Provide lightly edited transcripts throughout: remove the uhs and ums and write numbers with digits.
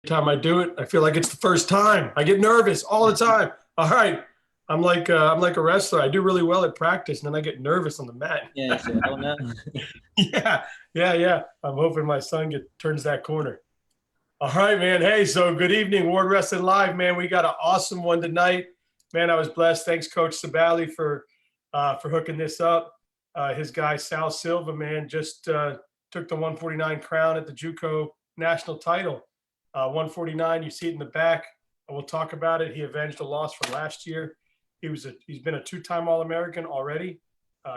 Time I do it, I feel like it's the first time. I get nervous all the time. All right, I'm like a wrestler. I do really well at practice, and then I get nervous on the mat. Yeah, so I don't know. Yeah, yeah. I'm hoping my son turns that corner. All right, man. Hey, so good evening, Ward Wrestling Live, man. We got an awesome one tonight, man. I was blessed. Thanks, Coach Sabali, for hooking this up. His guy Sal Silva, man, just took the 149 crown at the JUCO national title. 149, you see it in the back. We'll talk about it. He avenged a loss from last year. He's been a two-time All-American already,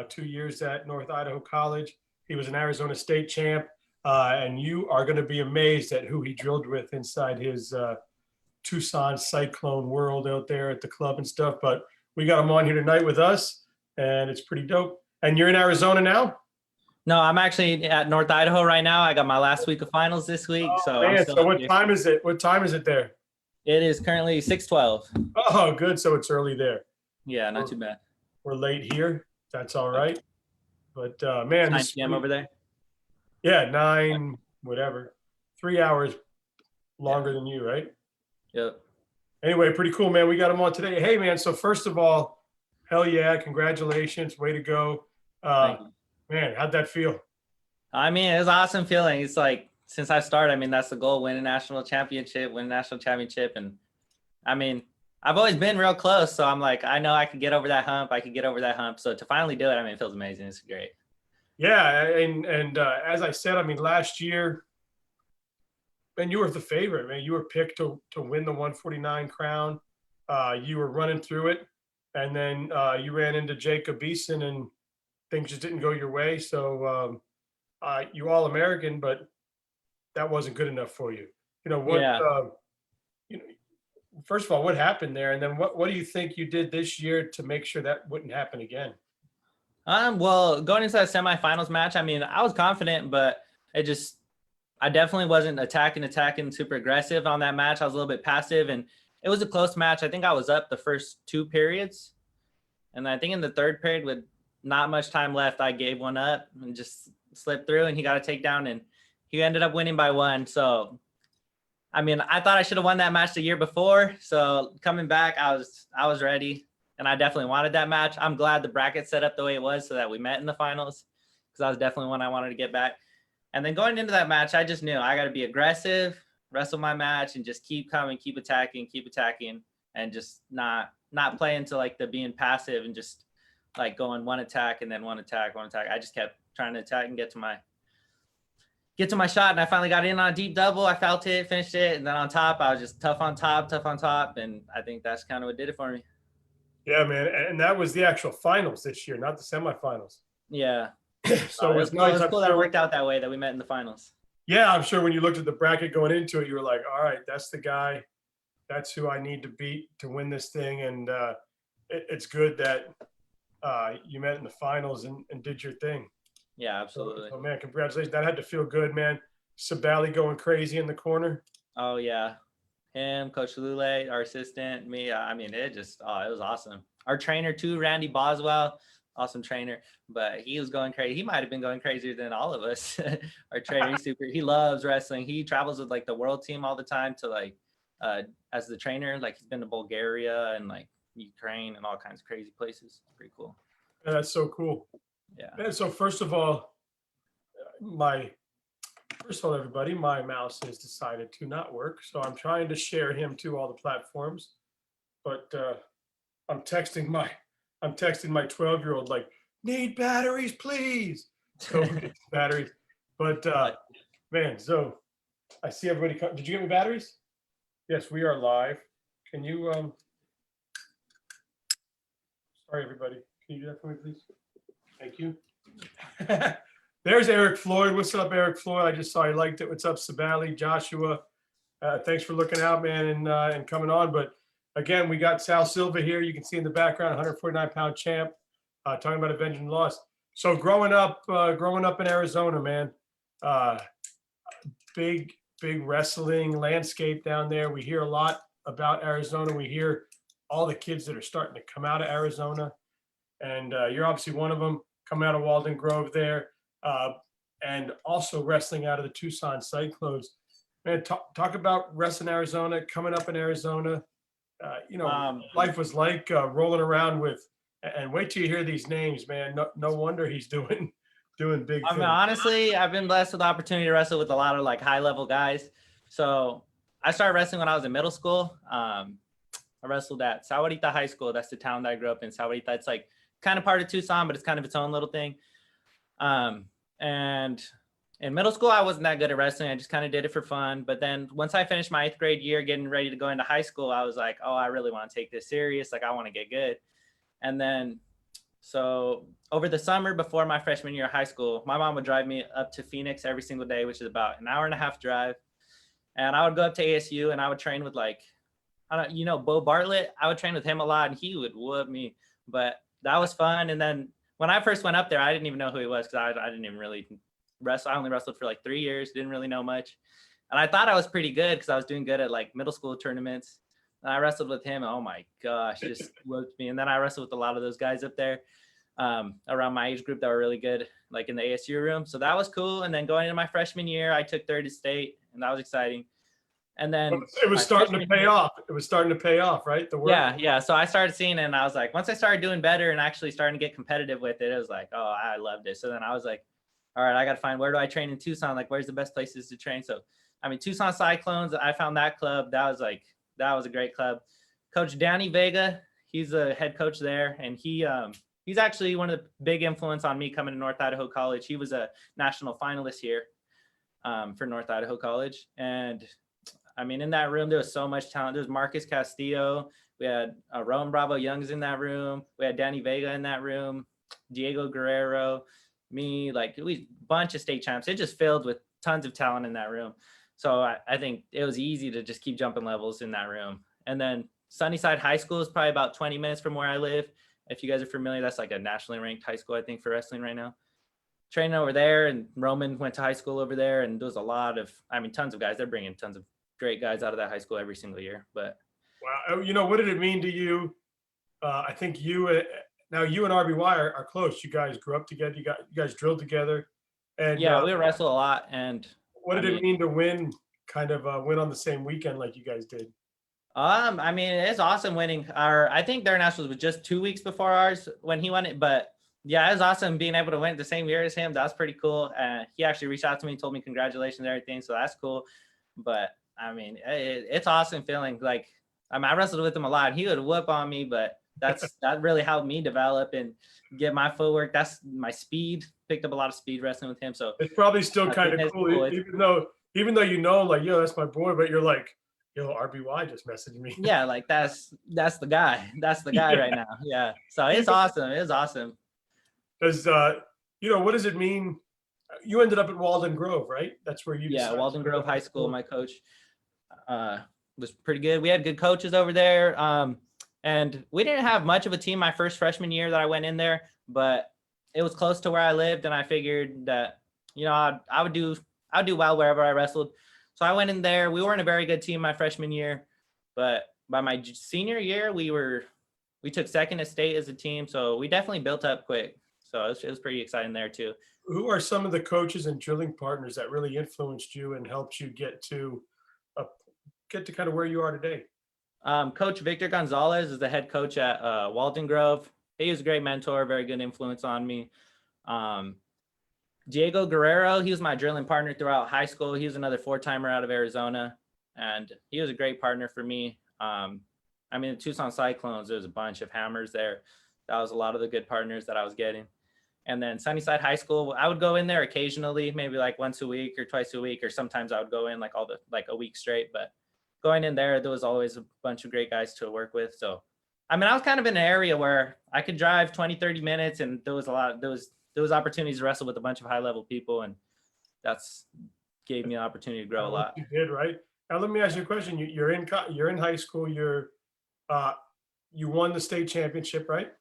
2 years at North Idaho College. He was an Arizona State champ, and you are going to be amazed at who he drilled with inside his Tucson Cyclone world out there at the club and stuff. But we got him on here tonight with us, and it's pretty dope. And you're in Arizona now? No, I'm actually at North Idaho right now. I got my last week of finals this week. Oh, man. So what time is it? What time is it there? It is currently 6:12. Oh, good. So it's early there. Yeah, not too bad. We're late here. That's all right. But man, 9 p.m. over there. Yeah, 9, whatever. 3 hours longer than you, right? Yep. Anyway, pretty cool, man. We got him on today. Hey, man. So first of all, hell yeah, congratulations, way to go. Man, how'd that feel? I mean, it's an awesome feeling. It's like since I started, I mean, that's the goal: win a national championship. And I mean, I've always been real close, so I'm like, I know I could get over that hump. So to finally do it, I mean, it feels amazing. It's great. Yeah, and as I said, I mean, last year, man, you were the favorite, man. You were picked to win the 149 crown. You were running through it, and then you ran into Jacob Beeson, and things just didn't go your way. So you All-American, but that wasn't good enough for you. You know what? Yeah. First of all, what happened there, and then what do you think you did this year to make sure that wouldn't happen again? Well, going into that semifinals match, I mean, I was confident, but I definitely wasn't attacking super aggressive on that match. I was a little bit passive, and it was a close match. I think I was up the first 2 periods, and I think in the third period with not much time left, I gave one up and just slipped through, and he got a takedown, and he ended up winning by 1. So, I mean, I thought I should have won that match the year before. So coming back, I was ready, and I definitely wanted that match. I'm glad the bracket set up the way it was so that we met in the finals, because that was definitely one I wanted to get back. And then going into that match, I just knew I got to be aggressive, wrestle my match, and just keep coming, keep attacking, and just not play into like the being passive and just like going one attack and then one attack. I just kept trying to attack and get to my shot, and I finally got in on a deep double. I felt it, finished it, and then on top, I was just tough on top, and I think that's kind of what did it for me. Yeah, man, and that was the actual finals this year, not the semifinals. Yeah. So it was cool. It was cool that it worked out that way, that we met in the finals. Yeah, I'm sure when you looked at the bracket going into it, you were like, all right, that's the guy. That's who I need to beat to win this thing. And it's good that you met in the finals and did your thing. Yeah, absolutely. So, man, congratulations. That had to feel good, man. Sabali going crazy in the corner. Oh, yeah. Him, Coach Lule, our assistant, me. I mean, it was awesome. Our trainer, too, Randy Boswell. Awesome trainer, but he was going crazy. He might have been going crazier than all of us. Our trainer, he loves wrestling. He travels with like the world team all the time to like as the trainer. Like he's been to Bulgaria and like Ukraine and all kinds of crazy places. Pretty cool. Yeah, that's so cool. Yeah. And so first of all, everybody, my mouse has decided to not work, so I'm trying to share him to all the platforms, but I'm texting my 12-year-old like, need batteries, please. So batteries. But man, so I see everybody come. Did you get me batteries? Yes, we are live. Can you sorry everybody. Can you do that for me, please? Thank you. There's Eric Floyd. What's up, Eric Floyd? I just saw you liked it. What's up, Sabali, Joshua? Thanks for looking out, man, and coming on. But again, we got Sal Silva here. You can see in the background, 149-pound champ, talking about avenging loss. So growing up in Arizona, man, big wrestling landscape down there. We hear a lot about Arizona. We hear all the kids that are starting to come out of Arizona, and you're obviously one of them, coming out of Walden Grove there, and also wrestling out of the Tucson Cyclones. Man, talk about wrestling Arizona, coming up in Arizona. Life was like rolling around with, and wait till you hear these names, man. No wonder he's doing doing big I mean, things. honestly, I've been blessed with the opportunity to wrestle with a lot of like high level guys. So I started wrestling when I was in middle school. I wrestled at Sahuarita High School. That's the town that I grew up in. Sahuarita. It's like kind of part of Tucson, but it's kind of its own little thing. And in middle school, I wasn't that good at wrestling. I just kind of did it for fun. But then once I finished my 8th grade year, getting ready to go into high school, I was like, oh, I really want to take this serious. Like, I want to get good. And then, so over the summer before my freshman year of high school, my mom would drive me up to Phoenix every single day, which is about an hour and a half drive. And I would go up to ASU and I would train with like, Bo Bartlett. I would train with him a lot and he would whoop me. But that was fun. And then when I first went up there, I didn't even know who he was because I didn't even really wrestle. I only wrestled for like 3 years, didn't really know much. And I thought I was pretty good because I was doing good at like middle school tournaments. And I wrestled with him. Oh my gosh, just whooped me. And then I wrestled with a lot of those guys up there around my age group that were really good, like in the ASU room. So that was cool. And then going into my freshman year, I took 3rd at state, and that was exciting. And then It was starting to pay off. It was starting to pay off, right? The work. Yeah. So I started seeing it, and I was like, once I started doing better and actually starting to get competitive with it, it was like, oh, I loved it. So then I was like, all right, I got to find, where do I train in Tucson? Like, where's the best places to train? So, I mean, Tucson Cyclones, I found that club. That was a great club. Coach Danny Vega, he's a head coach there. And he's actually one of the big influence on me coming to North Idaho College. He was a national finalist here for North Idaho College. And I mean, in that room, there was so much talent. There was Marcus Castillo. We had Rowan Bravo Young's in that room. We had Danny Vega in that room, Diego Guerrero, me, like we bunch of state champs. It just filled with tons of talent in that room. So I think it was easy to just keep jumping levels in that room. And then Sunnyside High School is probably about 20 minutes from where I live. If you guys are familiar, that's like a nationally ranked high school, I think, for wrestling right now. Training over there, and Roman went to high school over there, and there was a lot of, tons of guys. They're bringing tons of great guys out of that high school every single year. But wow, what did it mean to you? I think now you and RBY are close. You guys grew up together. You guys drilled together, and yeah, we wrestle a lot. And what did it mean to win? Kind of win on the same weekend like you guys did. It's awesome winning. I think their nationals was just 2 weeks before ours when he won it. But yeah, it was awesome being able to win the same year as him. That was pretty cool. He actually reached out to me, told me congratulations and everything. So that's cool. But it's awesome feeling like, I wrestled with him a lot. He would whoop on me, but that really helped me develop and get my footwork. That's my speed. Picked up a lot of speed wrestling with him. So it's probably still kind of cool, even though like, yo, that's my boy, but you're like, yo, RBY just messaged me. Yeah, like that's the guy. That's the guy right now. Yeah. So it's awesome. It's awesome. Does what does it mean? You ended up at Walden Grove, right? That's where you. Yeah, Walden Grove High School. My coach was pretty good. We had good coaches over there. And we didn't have much of a team my first freshman year that I went in there, but it was close to where I lived, and I figured that, I would do well wherever I wrestled. So I went in there. We weren't a very good team my freshman year, but by my senior year, we took 2nd at state as a team. So we definitely built up quick. So it was pretty exciting there too. Who are some of the coaches and drilling partners that really influenced you and helped you get to kind of where you are today? Coach Victor Gonzalez is the head coach at Walden Grove. He was a great mentor, very good influence on me. Diego Guerrero, he was my drilling partner throughout high school. He was another 4-timer out of Arizona, and he was a great partner for me. The Tucson Cyclones, there was a bunch of hammers there. That was a lot of the good partners that I was getting. And then Sunnyside High School, I would go in there occasionally, maybe like once a week or twice a week, or sometimes I would go in like a week straight. But going in there was always a bunch of great guys to work with. So, I was kind of in an area where I could drive 20, 30 minutes, and there was opportunities to wrestle with a bunch of high level people. And that's gave me an opportunity to grow a lot. You did, right? Now, let me ask you a question. You're in high school. You won the state championship, right?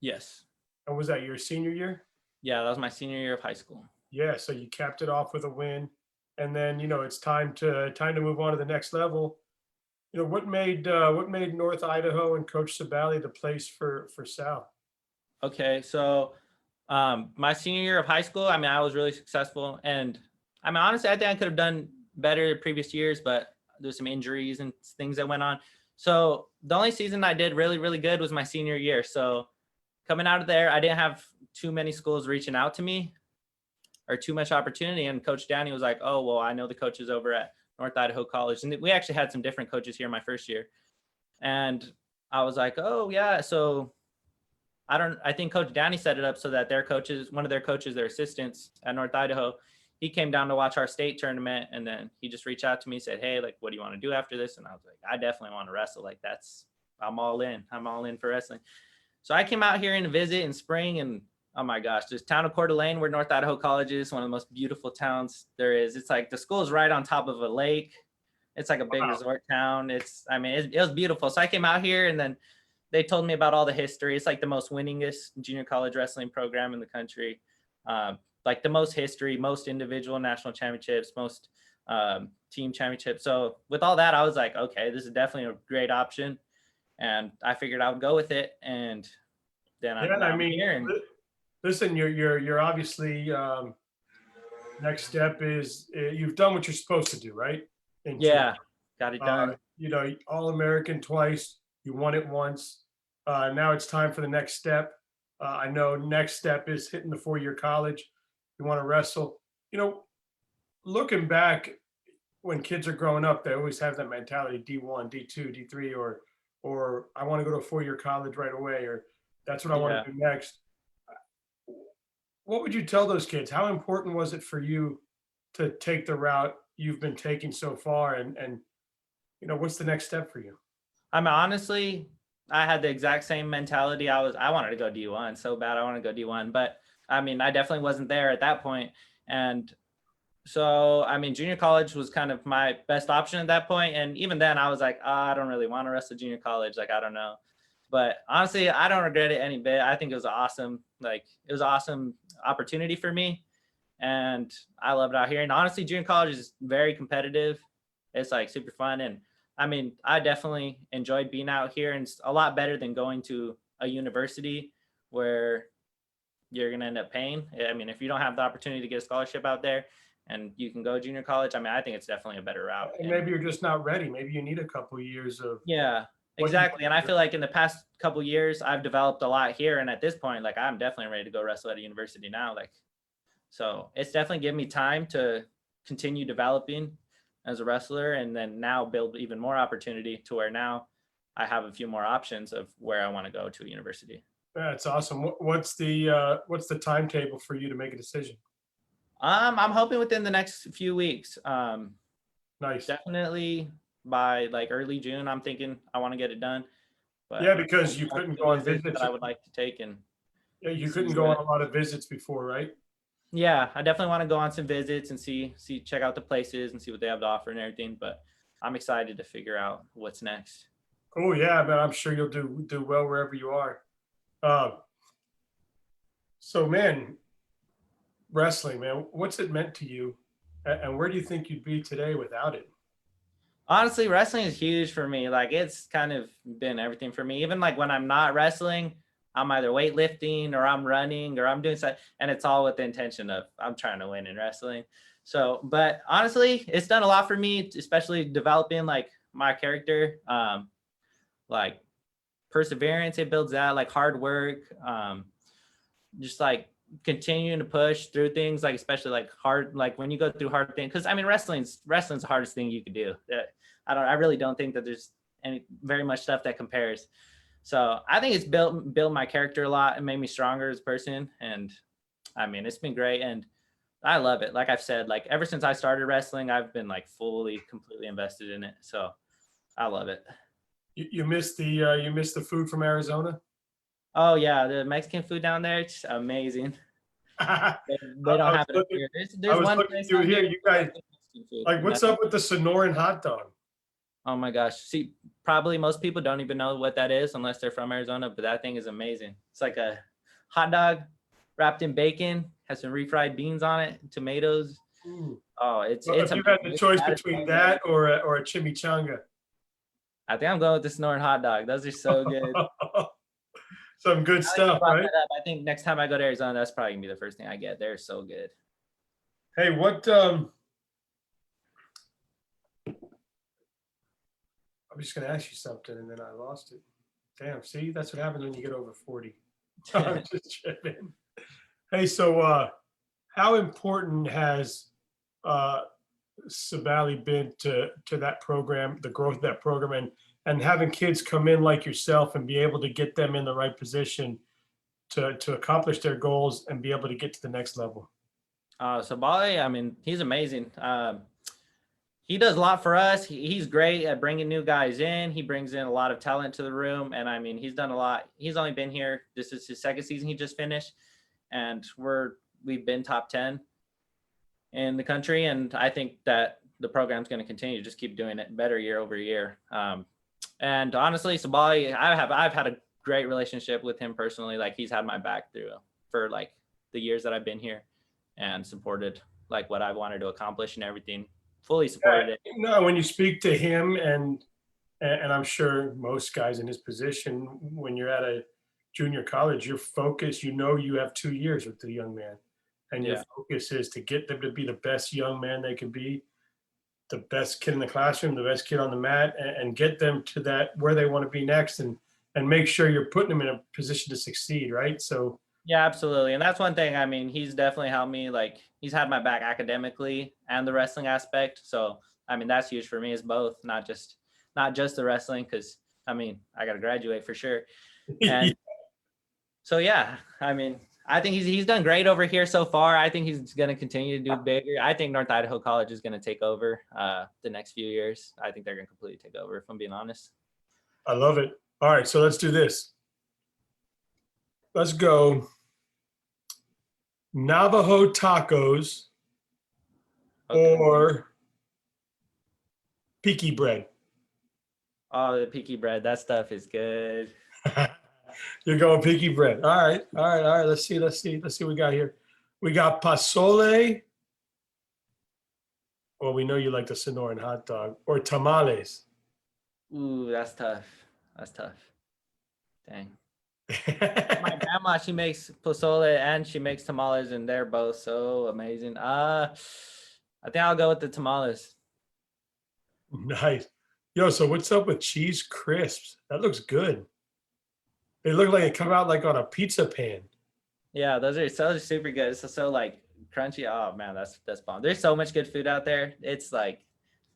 Yes. And was that your senior year? Yeah, that was my senior year of high school. Yeah, so you capped it off with a win, and then it's time to move on to the next level. What made North Idaho and Coach Sabali the place for Sal? Okay, so my senior year of high school, I was really successful, and honestly, I think I could have done better previous years, but there's some injuries and things that went on. So the only season I did really, really good was my senior year. So coming out of there, I didn't have too many schools reaching out to me or too much opportunity. And Coach Downey was like, oh, well, I know the coaches over at North Idaho College. And we actually had some different coaches here my first year. And I was like, oh, yeah. So I think Coach Downey set it up so that their coaches, one of their coaches, their assistants at North Idaho, he came down to watch our state tournament. And then he just reached out to me, said, hey, like, what do you want to do after this? And I was like, I definitely want to wrestle. Like, I'm all in. I'm all in for wrestling. So I came out here in a visit in spring, and oh my gosh, this town of Coeur d'Alene, where North Idaho College is, one of the most beautiful towns there is. It's like the school is right on top of a lake. It's like a big resort town. It was beautiful. So I came out here, and then they told me about all the history. It's like the most winningest junior college wrestling program in the country. Like the most history, most individual national championships, most team championships. So with all that, I was like, okay, this is definitely a great option. And I figured I would go with it. And then I'm here. And listen, you're obviously next step is you've done what you're supposed to do, right? Yeah, got it done. All-American twice. You won it once. Now it's time for the next step. I know next step is hitting the 4-year college. You want to wrestle. Looking back, when kids are growing up, they always have that mentality: D1, D2, D3, or I want to go to a 4-year college right away, or that's what I want to do next. What would you tell those kids? How important was it for you to take the route you've been taking so far? And what's the next step for you? I mean, honestly, I had the exact same mentality. I wanted to go D1 so bad. I wanted to go D1, but I mean, I definitely wasn't there at that point. And so, I mean, junior college was kind of my best option at that point. And even then I was like, I don't really want to wrestle junior college. Like, I don't know. But honestly, I don't regret it any bit. I think it was awesome. Like, it was an awesome opportunity for me. And I love it out here. And honestly, junior college is very competitive. It's like super fun. And I mean, I definitely enjoyed being out here, and it's a lot better than going to a university where you're going to end up paying. I mean, if you don't have the opportunity to get a scholarship out there and you can go junior college, I mean, I think it's definitely a better route. And maybe you're just not ready. Maybe you need a couple of years of. Yeah, exactly. And I feel like in the past couple of years, I've developed a lot here. And at this point, like, I'm definitely ready to go wrestle at a university now. Like, so it's definitely given me time to continue developing as a wrestler, and then now build even more opportunity to where now I have a few more options of where I want to go to a university. That's awesome. What's the timetable for you to make a decision? I'm hoping within the next few weeks. Nice. Definitely by like early June, I'm thinking I want to get it done. But yeah, because you couldn't go on visits that I would like to take, and yeah, you couldn't go on a lot of visits before, right? Yeah, I definitely want to go on some visits and check out the places and see what they have to offer and everything. But I'm excited to figure out what's next. Oh yeah, man, I'm sure you'll do well wherever you are. So man, wrestling, man, what's it meant to you, and where do you think you'd be today without it? Honestly, wrestling is huge for me. Like, it's kind of been everything for me. Even like when I'm not wrestling, I'm either weightlifting or I'm running or I'm doing something, and it's all with the intention of I'm trying to win in wrestling. So, but honestly, it's done a lot for me, especially developing like my character, like perseverance. It builds that, like hard work, just like continuing to push through things, like especially like hard, like when you go through hard things. Because I mean, wrestling's the hardest thing you could do. I really don't think that there's any very much stuff that compares. So I think it's built my character a lot and made me stronger as a person. And I mean, it's been great, and I love it. Like I've said, like ever since I started wrestling, I've been like completely invested in it. So I love it. You missed the food from Arizona? Oh yeah, the Mexican food down there, it's amazing. They don't have it up here. There's one place through here. You guys, like, what's up with the Sonoran hot dog? Oh my gosh. See, probably most people don't even know what that is unless they're from Arizona, but that thing is amazing. It's like a hot dog wrapped in bacon, has some refried beans on it, tomatoes. Ooh. Oh, it's if you had the choice between that or a chimichanga. I think I'm going with the Sonoran hot dog. Those are so good. Some good stuff, right? I think next time I go to Arizona, that's probably gonna be the first thing I get. They're so good. Hey, what I'm just going to ask you something, and then I lost it. Damn, see, that's what happens when you get over 40. I'm just tripping. Hey, so how important has uh, Sabali been to that program, the growth of that program, and having kids come in like yourself and be able to get them in the right position to accomplish their goals and be able to get to the next level? So Bali, I mean, he's amazing. He does a lot for us. He's great at bringing new guys in. He brings in a lot of talent to the room. And I mean, he's done a lot. He's only been here. This is his second season he just finished. And we've been top 10 in the country. And I think that the program's going to continue to just keep doing it better year over year. And honestly, Sabali, I've had a great relationship with him personally. Like, he's had my back for like the years that I've been here and supported like what I wanted to accomplish and everything. Fully supported it. No, when you speak to him, and I'm sure most guys in his position, when you're at a junior college, your focus, you have 2 years with the young man, and your focus is to get them to be the best young man they can be, the best kid in the classroom, the best kid on the mat, and get them to that where they want to be next, and make sure you're putting them in a position to succeed, right? So Yeah, absolutely. And that's one thing. I mean, he's definitely helped me. Like, he's had my back academically and the wrestling aspect. So, I mean, that's huge for me, is both, not just the wrestling, because I mean, I got to graduate for sure. And so, yeah, I mean, I think he's done great over here so far. I think he's going to continue to do bigger. I think North Idaho College is going to take over the next few years. I think they're going to completely take over, if I'm being honest. I love it. All right, so let's do this. Let's go Navajo Tacos or Peaky bread. Oh, the Peaky bread. That stuff is good. You're going Peaky bread. All right. Let's see what we got here. We got pasole. Well, we know you like the Sonoran hot dog, or tamales. Ooh, that's tough. Dang. My grandma, she makes pozole and she makes tamales, and they're both so amazing. I think I'll go with the tamales. Nice. Yo, so what's up with cheese crisps? That looks good. They look like they come out like on a pizza pan. Yeah, those are super good. It's so like crunchy. Oh man, that's bomb. There's so much good food out there. It's like,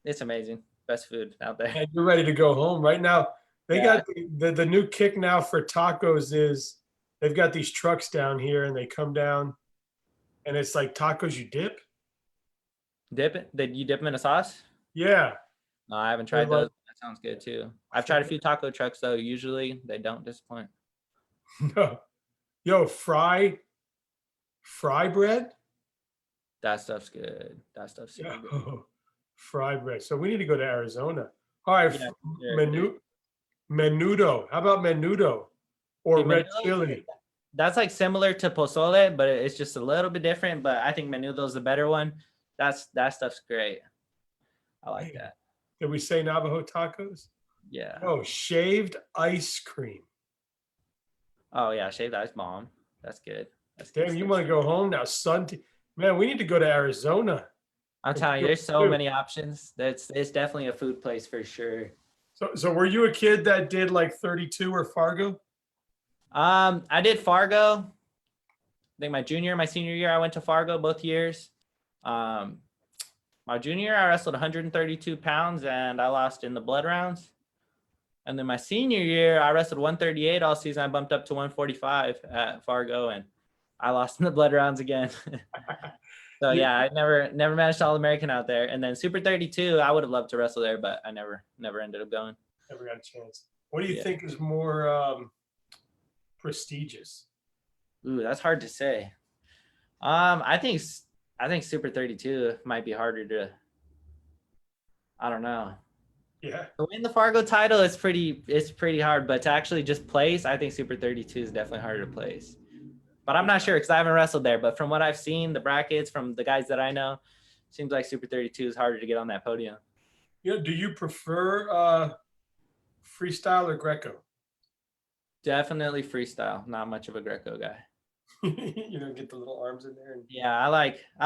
it's amazing. Best food out there. And you're ready to go home right now. They got the new kick now for tacos is they've got these trucks down here, and they come down, and it's like tacos you dip. Dip it? Did you dip them in a sauce? Yeah. No, I haven't tried those. That sounds good too. I've tried a few taco trucks though. Usually they don't disappoint. No. Yo, fry bread. That stuff's good. That stuff's super good. Fry bread. So we need to go to Arizona. All right. Yeah, Menudo. How about menudo or red chili? That's like similar to pozole, but it's just a little bit different. But I think menudo's the better one. That stuff's great. I like that. Did we say Navajo tacos? Yeah. Oh, shaved ice cream. Oh yeah, shaved ice bomb. That's good. Damn, you want to go home now, son? Man, we need to go to Arizona. I'm telling you, there's so many options. It's definitely a food place for sure. So were you a kid that did like 32 or Fargo? I did Fargo. I think my senior year, I went to Fargo both years. My junior year, I wrestled 132 pounds and I lost in the blood rounds. And then my senior year, I wrestled 138 all season. I bumped up to 145 at Fargo, and I lost in the blood rounds again. So yeah, I never managed All-American out there. And then Super 32, I would have loved to wrestle there, but I never ended up going. Never got a chance. What do you think is more prestigious? Ooh, that's hard to say. I think Super 32 might be harder to. I don't know. Yeah. To win the Fargo title, it's pretty hard, but to actually just place, I think Super 32 is definitely harder to place. But I'm not sure because I haven't wrestled there. But from what I've seen, the brackets from the guys that I know, seems like Super 32 is harder to get on that podium. Yeah. Do you prefer freestyle or Greco? Definitely freestyle. Not much of a Greco guy. You don't get the little arms in there. Yeah, I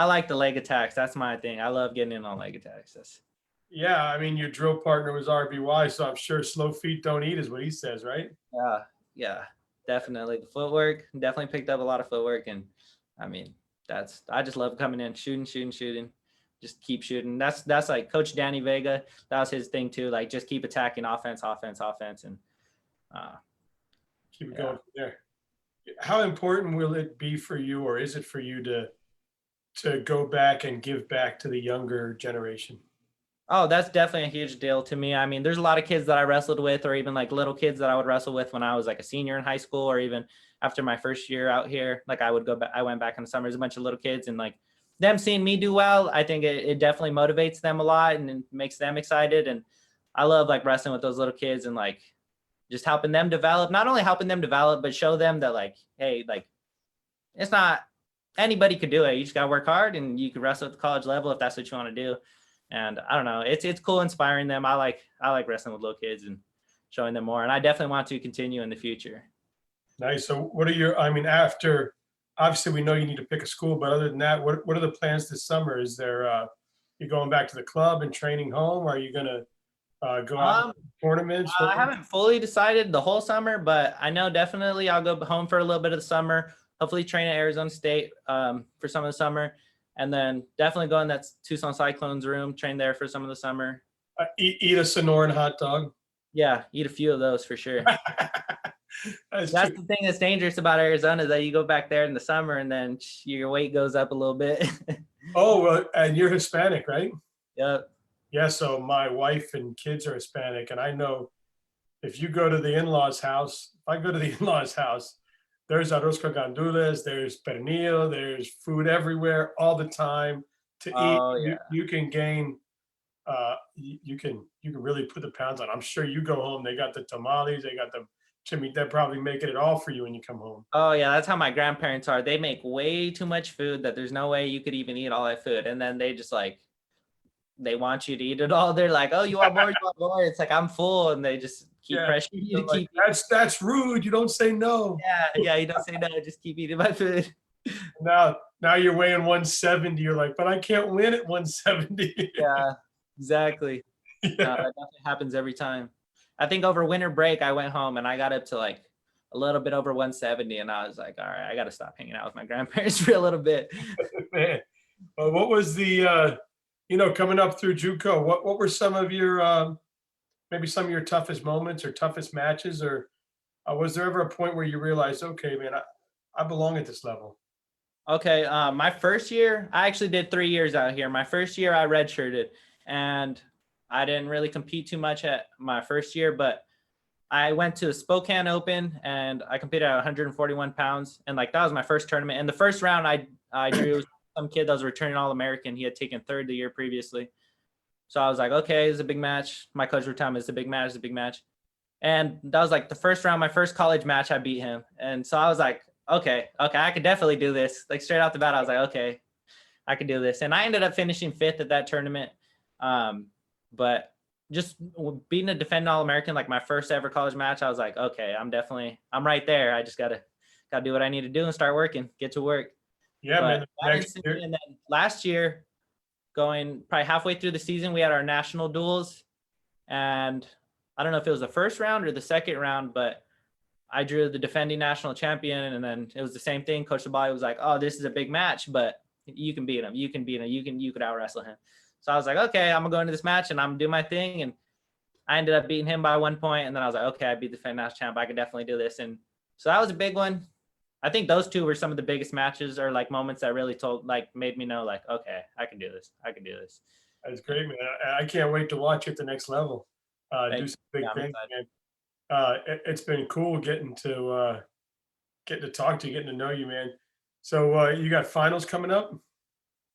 like the leg attacks. That's my thing. I love getting in on leg attacks. Yeah, I mean, your drill partner was RBY, so I'm sure slow feet don't eat is what he says, right? Yeah, yeah, definitely. The footwork definitely picked up a lot of footwork, and I mean, I just love coming in, shooting, shooting, shooting, just keep shooting. That's like Coach Danny Vega. That was his thing too. Like just keep attacking, offense, offense, offense, and uh, Keep it yeah. going from there. How important will it be for you, or is it for you to go back and give back to the younger generation? Oh, that's definitely a huge deal to me. I mean, there's a lot of kids that I wrestled with, or even like little kids that I would wrestle with when I was like a senior in high school, or even after my first year out here. Like I would go back, I went back in the summers, a bunch of little kids, and like them seeing me do well, I think it definitely motivates them a lot and it makes them excited. And I love like wrestling with those little kids and like just helping them develop, not only helping them develop, but show them that like, hey, like it's not anybody could do it. You just got to work hard and you can wrestle at the college level if that's what you want to do. And I don't know, it's cool inspiring them. I like wrestling with little kids and showing them more. And I definitely want to continue in the future. Nice. So what are your, I mean, after, obviously we know you need to pick a school, but other than that, what are the plans this summer? Is there, you going back to the club and training home? Are you gonna go out Um, to tournaments? I haven't fully decided the whole summer, but I know definitely I'll go home for a little bit of the summer. Hopefully train at Arizona State for some of the summer, and then definitely go in that Tucson Cyclones room, train there for some of the summer. Eat a Sonoran hot dog? Yeah, eat a few of those for sure. That's That's true. the thing that's dangerous about Arizona is that you go back there in the summer and then your weight goes up a little bit. Oh, well, and you're Hispanic, right? Yep. Yeah, so my wife and kids are Hispanic, and I know if you go to the in-laws' house, if I go to the in-laws' house, there's arroz con gandules, there's pernil, there's food everywhere all the time to eat. Oh yeah. You can gain, you can really put the pounds on. I'm sure you go home, they got the tamales, they got the chimney. They're probably making it all for you when you come home. Oh yeah. That's how my grandparents are. They make way too much food that there's no way you could even eat all that food. And then they just like they want you to eat it all. They're like, oh, you want more? You want more? It's like I'm full, and they just keep Yeah, pressuring you they're to like, keep eating. that's rude. You don't say no. Yeah, yeah. You don't say no. Just keep eating my food. Now you're weighing 170. You're like, but I can't win at 170. Yeah, exactly. No, Yeah. that definitely happens every time. I think over winter break, I went home and I got up to like a little bit over 170, and I was like, all right, I got to stop hanging out with my grandparents for a little bit. Man. What was the coming up through JUCO? What were some of your maybe some of your toughest moments or toughest matches, or was there ever a point where you realized, okay, man, I belong at this level? Okay, my first year, I actually did 3 years out here. My first year, I redshirted, and I didn't really compete too much at my first year, but I went to the Spokane Open and I competed at 141 pounds. And like that was my first tournament. In the first round, I drew some kid that was a returning All-American. He had taken third the year previously. So I was like, okay, this is a big match. My coach would tell me it's a big match, it's a big match. And that was like the first round, my first college match, I beat him. And so I was like, okay, I could definitely do this. Like straight off the bat, I was like, okay, I could do this. And I ended up finishing fifth at that tournament. But just being a defending All-American, like my first ever college match, I was like, okay, I'm right there. I just gotta do what I need to do and start working, get to work. Yeah, But man. that Next instantly, year, and then last year, going probably halfway through the season, we had our national duels. And I don't know if it was the first round or the second round, but I drew the defending national champion. And then it was the same thing. Coach Sabali was like, oh, this is a big match, but you can beat him. You can beat him. You could out wrestle him. So I was like, okay, I'm gonna go into this match and I'm gonna do my thing. And I ended up beating him by 1 point. And then I was like, okay, I beat the defending national champ. I could definitely do this. And so that was a big one. I think those two were some of the biggest matches or like moments that really made me know like, okay, I can do this. I can do this. that's great, man. I can't wait to watch you at the next level. Do Thank some you. big Yeah, I'm things, excited. man. It's been cool getting to talk to you, getting to know you, man. So you got finals coming up?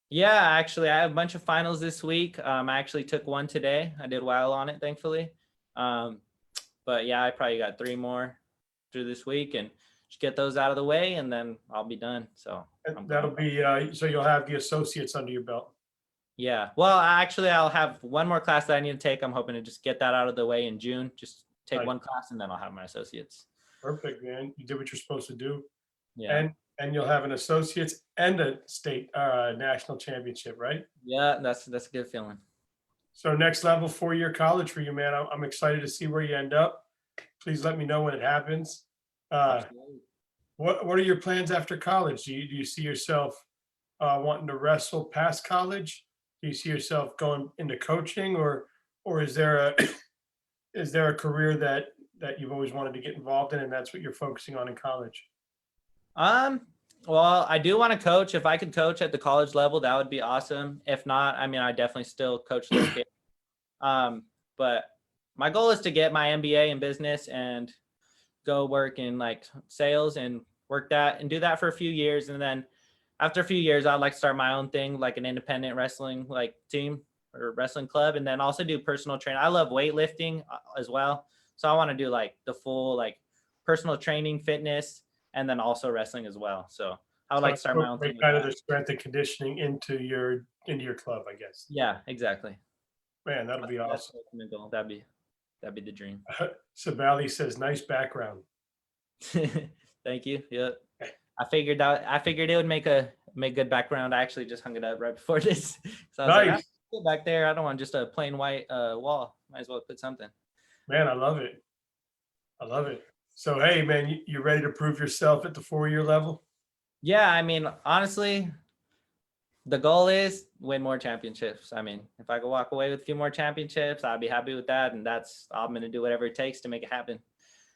Yeah, actually, I have a bunch of finals this week. I actually took one today. I did well on it, thankfully. Um, but yeah, I probably got 3 more through this week and just get those out of the way, and then I'll be done. So I'm That'll going. be so you'll have the associates under your belt. Yeah. Well, actually, I'll have one more class that I need to take. I'm hoping to just get that out of the way in June. Just take Right. one class, and then I'll have my associates. Perfect, man. You did what you're supposed to do, Yeah. and you'll have an associates and a state national championship, right? Yeah, that's a good feeling. So next level, 4-year college for you, man. I'm excited to see where you end up. Please let me know when it happens. Uh, Absolutely. what are your plans after college? Do you see yourself wanting to wrestle past college? Do you see yourself going into coaching, or is there a is there a career that you've always wanted to get involved in, and that's what you're focusing on in college? Um, well, I do want to coach. If I could coach at the college level, that would be awesome. If not, I mean, I definitely still coach those kids. But my goal is to get my MBA in business and go work in like sales and work that and do that for a few years. And then after a few years, I'd like to start my own thing, like an independent wrestling like team or wrestling club, and then also do personal training. I love weightlifting as well. So I want to do like the full like personal training, fitness, and then also wrestling as well. So I would So like to start my own thing incorporate with kind of that. the strength and conditioning into your club, I guess. Yeah, exactly. Man, that'll be That's awesome. the ultimate goal. That'd be the dream. Sabali says, nice background. Thank you. Yeah. I figured it would make good background. I actually just hung it up right before this. So I was like, Nice. put back there. I don't want just a plain white wall. Might as well put something. Man, I love it. I love it. So, hey, man, you ready to prove yourself at the 4-year level? Yeah, I mean, honestly, the goal is win more championships. I mean, if I could walk away with a few more championships, I'd be happy with that. And I'm gonna do whatever it takes to make it happen.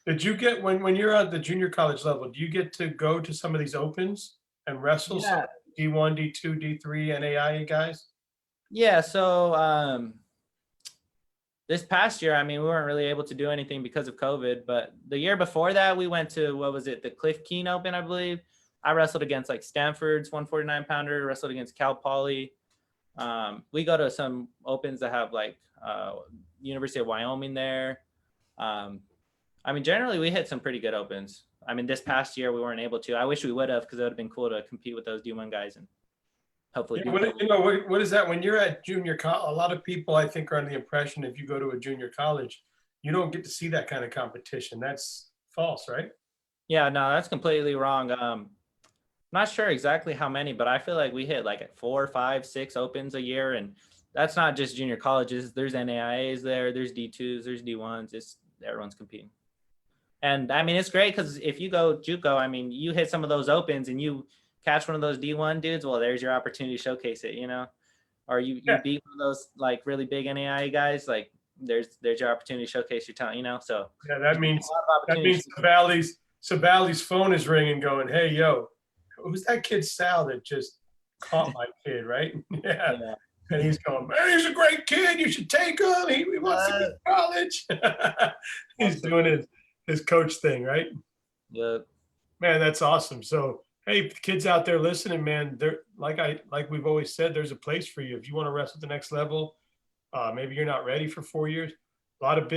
Did you get when you're at the junior college level, do you get to go to some of these opens and wrestle some Yeah. D1, D2, D3, NAIA guys? Yeah. So this past year, I mean, we weren't really able to do anything because of COVID, but the year before that, we went to, what was it? The Cliff Keen Open, I believe. I wrestled against like Stanford's 149 pounder, wrestled against Cal Poly. We go to some opens that have like University of Wyoming there. I mean, generally we hit some pretty good opens. I mean, this past year we weren't able to. I wish we would have, because it would have been cool to compete with those D1 guys and hopefully Yeah, beat them. what is that when you're at junior college? A lot of people, I think, are under the impression if you go to a junior college, you don't get to see that kind of competition. That's false, right? Yeah, no, that's completely wrong. Not sure exactly how many, but I feel like we hit like 4, 5, 6 opens a year, and that's not just junior colleges. There's NAIAs there, there's D2s, there's D1s. It's everyone's competing. And I mean, it's great because if you go JUCO, I mean, you hit some of those opens and you catch one of those D1 dudes, well, there's your opportunity to showcase it, or you Yeah. beat one of those like really big NAIA guys, like there's your opportunity to showcase your talent, so Yeah, there's that a means lot of that opportunities. means Sabali's phone is ringing, going, "Hey, yo, who's that kid Sal that just caught my kid?" Right? Yeah. Yeah. And he's going, "Man, he's a great kid. You should take him. He wants to go to college." He's doing his coach thing, right? Yeah. Man, that's awesome. So, hey, kids out there listening, man, there like we've always said, there's a place for you if you want to wrestle at the next level. Maybe you're not ready for 4 years. A lot of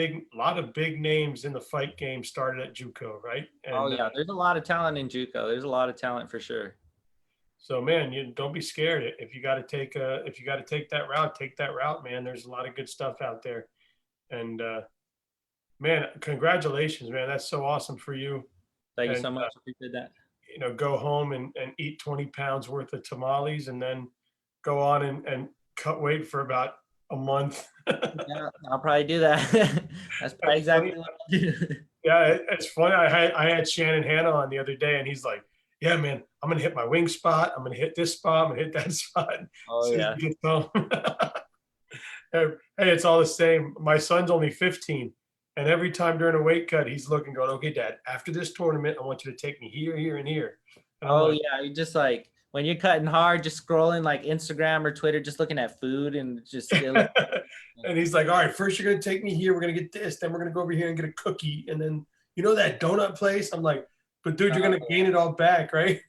big names in the fight game started at JUCO, right? Oh And yeah, there's a lot of talent in JUCO. There's a lot of talent for sure. so, man, you don't be scared. If you got to take that route, take that route, man. There's a lot of good stuff out there. And man, congratulations, man. That's so awesome for you. Thank you And so much. Appreciate that. go home and eat 20 pounds worth of tamales, and then go on and cut weight for about a month. Yeah, I'll probably do that. That's probably That's funny. exactly what I'll do. Yeah, it's funny. I had Shannon Hanna on the other day, and he's like, "Yeah, man, I'm gonna hit my wing spot. I'm gonna hit this spot. I'm gonna hit that spot." Oh Says yeah. he gets home. Hey, it's all the same. My son's only 15, and every time during a weight cut, he's looking, going, "Okay, Dad, after this tournament, I want you to take me here, here, and here." And I'm Oh like, yeah. You just like when you're cutting hard, just scrolling like Instagram or Twitter, just looking at food and just and he's like, "All right, first you're gonna take me here. We're gonna get this. Then we're gonna go over here and get a cookie, and then that donut place." I'm like, "But dude, you're gonna gain it all back, right?"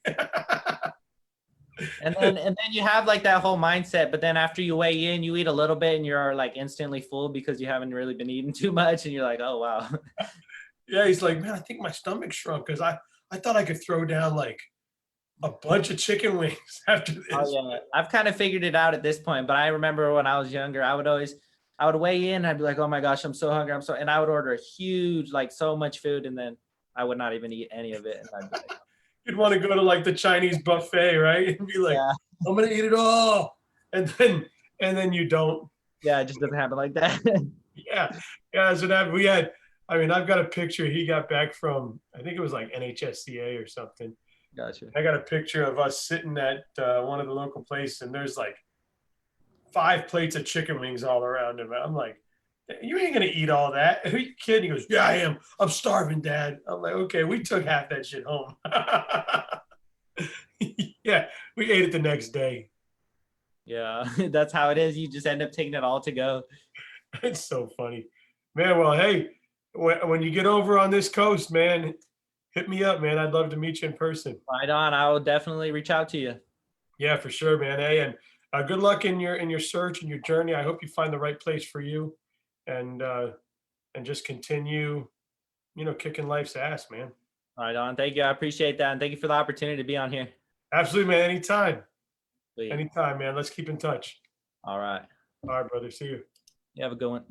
and then you have like that whole mindset, but then after you weigh in, you eat a little bit and you're like instantly full because you haven't really been eating too much, and you're like, oh wow. Yeah, he's like, "Man, I think my stomach shrunk because I thought I could throw down like a bunch of chicken wings after this." Oh yeah, I've kind of figured it out at this point, but I remember when I was younger, I would weigh in, I'd be like, oh my gosh, I'm so hungry, and I would order a huge, like so much food, and then I would not even eat any of it, and I'd be like, You'd want to go to like the Chinese buffet, right? And be like, yeah. "I'm gonna eat it all," and then you don't. Yeah, it just doesn't happen like that. Yeah, yeah. So that we had. I mean, I've got a picture he got back from. I think it was like NHSCA or something. Gotcha. I got a picture of us sitting at one of the local places, and there's like 5 plates of chicken wings all around him. I'm like, you ain't gonna eat all that. Are you kidding? He goes, yeah, I am. I'm starving, Dad. I'm like, okay, we took half that shit home. Yeah, we ate it the next day. Yeah, that's how it is. You just end up taking it all to go. It's so funny, man. Well, hey, when you get over on this coast, man, hit me up, man. I'd love to meet you in person. Right on. I will definitely reach out to you. Yeah, for sure, man. Hey, and good luck in your search and your journey. I hope you find the right place for you, and just continue, kicking life's ass, man. Right on. Thank you. I appreciate that. And thank you for the opportunity to be on here. Absolutely, man. Anytime. Sweet. Anytime, man. Let's keep in touch. All right. All right, brother. See you. You have a good one.